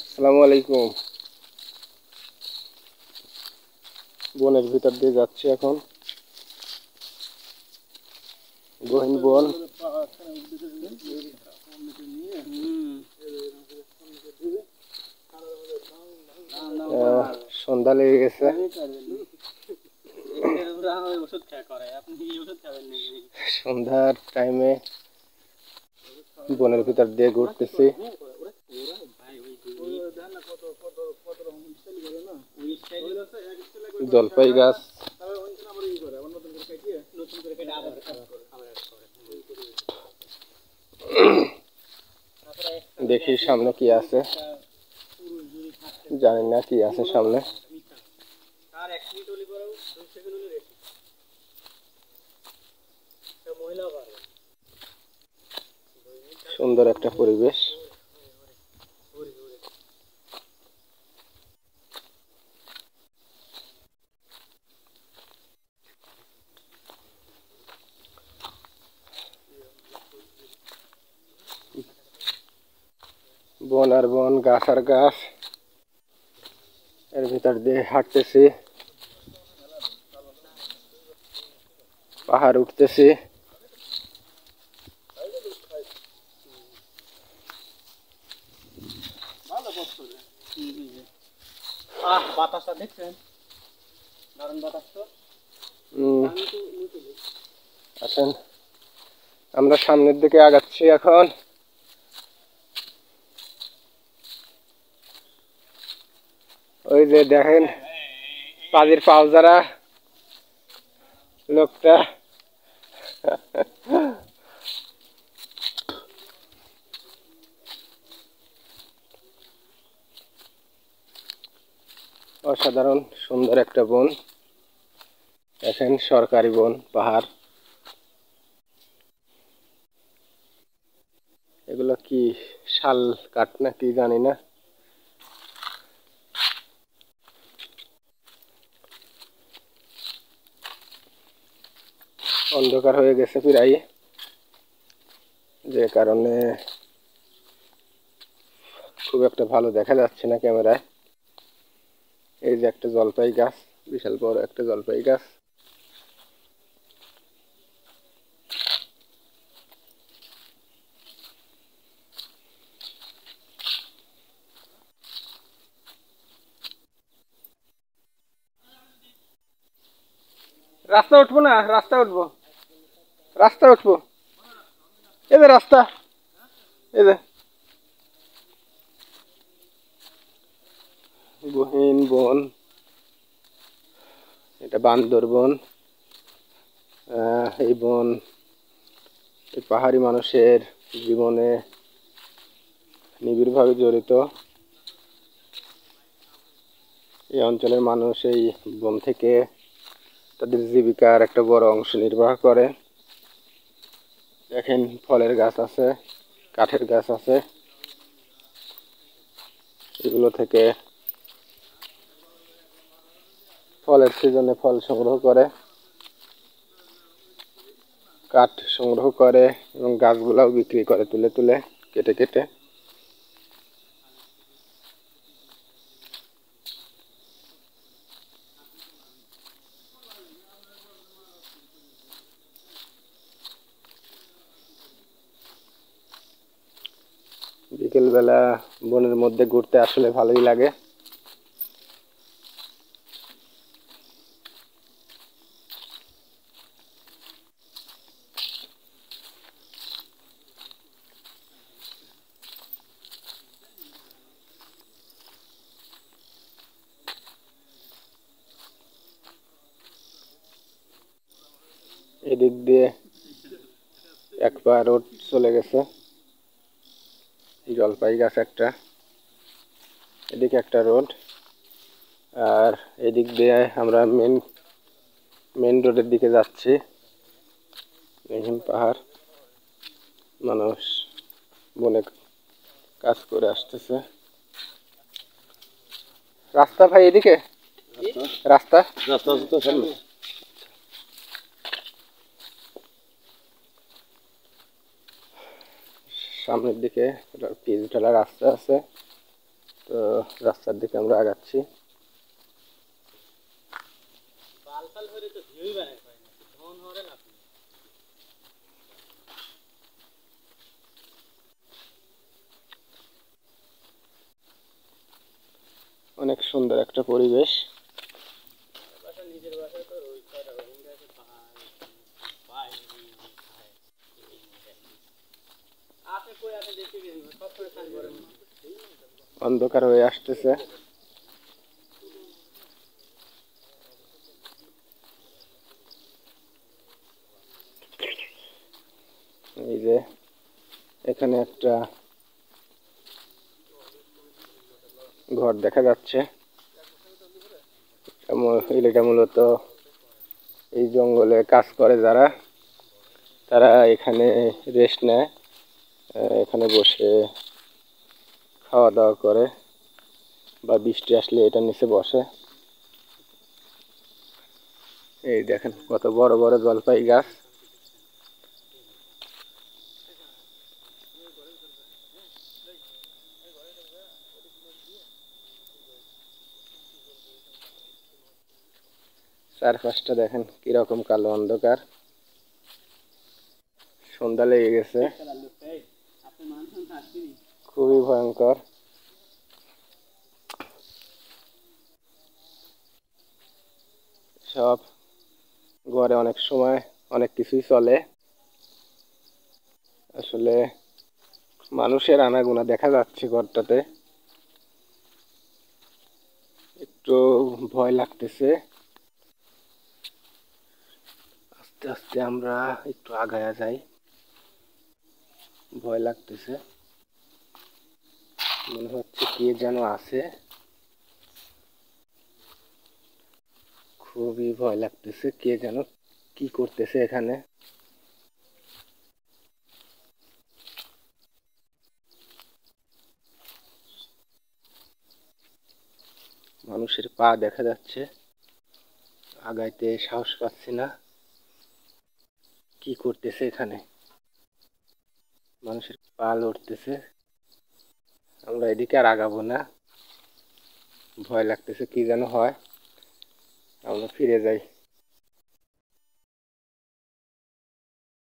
আসসালামু আলাইকুম। বনের ভিতর দিয়ে যাচ্ছি এখন, গহীন বন। সন্ধ্যা লেগে গেছে, সন্ধ্যার টাইমে বনের ভিতর দিয়ে ঘুরতেছি। জলপাই গাছ, দেখি সামনে কি আছে, জানি না কি আছে সামনে। সুন্দর একটা পরিবেশ। বন আর বন, গাছ আর গাছ, এর ভিতর দিয়ে হাঁটতেছি, পাহাড় উঠতেছি। বাতাসটা দেখছেন, দারুণ বাতাস তো। আসেন, আমরা সামনের দিকে আগাচ্ছি এখন। ওই যে দেখেন পাজির পাউজারা লোকটা, অসাধারণ সুন্দর একটা বন। দেখেন সরকারি বন, পাহাড়। এগুলো কি শাল কাঠ না কি জানি না। অন্ধকার হয়ে গেছে প্রায়, যে কারণে খুব একটা ভালো দেখা যাচ্ছে না ক্যামেরায়। এই যে একটা জলপাই গাছ, বিশাল বড় একটা জলপাই গাছ। রাস্তা উঠবো না, রাস্তা উঠবো, রাস্তা উঠবো। এই যে রাস্তা, এই যে গহীন বন, এটা বান্দরবন। এই বন এই পাহাড়ি মানুষের জীবনে নিবিড়ভাবে জড়িত। এই অঞ্চলের মানুষ এই বন থেকে তাদের জীবিকার একটা বড় অংশ নির্বাহ করে। দেখেন ফলের গাছ আছে, কাঠের গাছ আছে, এগুলো থেকে ফলের সিজনে ফল সংগ্রহ করে, কাঠ সংগ্রহ করে এবং গাছগুলাও বিক্রি করে তুলে তুলে, কেটে কেটে। বিকেলবেলা বনের মধ্যে ঘুরতে আসলে ভালোই লাগে। এদিক দিয়ে এক পা রোড চলে গেছে, জলপাই গাছ একটা, এদিকে একটা রোড, আর এদিক দিয়ে আমরা মেন রোডের দিকে যাচ্ছি। দেখুন পাহাড়, মানুষ বনে কাজ করে আসতেছে। রাস্তা ভাই এদিকে, রাস্তা রাস্তা তো সামনে। সামনের দিকে পিচ ঢালা রাস্তা আছে, তো রাস্তার দিকে আমরা আগাচ্ছি। অনেক সুন্দর একটা পরিবেশ। অন্ধকার হয়ে আসতেছে। এই যে এখানে একটা ঘর দেখা যাচ্ছে। এটা মূলত এই জঙ্গলে কাজ করে যারা, তারা এখানে রেস্ট নেয়, এখানে বসে খাওয়া দাওয়া করে বা বৃষ্টি আসলে এটার নিচে বসে। এই দেখেন কত বড় বড় জলপাই গাছ। চারপাশটা দেখেন কিরকম কালো অন্ধকার। সন্ধ্যা লেগে গেছে, খুবই ভয়ঙ্কর। সব ঘরে অনেক সময় অনেক কিছুই চলে, আসলে মানুষের আনাগোনা দেখা যাচ্ছে ঘরটাতে, একটু ভয় লাগতেছে। আস্তে আস্তে আমরা একটু আগায়া যাই, ভয় লাগতেছে, মনে হচ্ছে কে যেন আছে, খুবই ভয় লাগতেছে, কে যেন কি করতেছে এখানে। মানুষের পা দেখা যাচ্ছে, আগাইতে সাহস পাচ্ছি না, কি করতেছে এখানে, মানুষের পা লড়তেছে। আমরা এদিকে আর আগাবো না, ভয় লাগতেছে, কি যেন হয়, আমরা ফিরে যাই।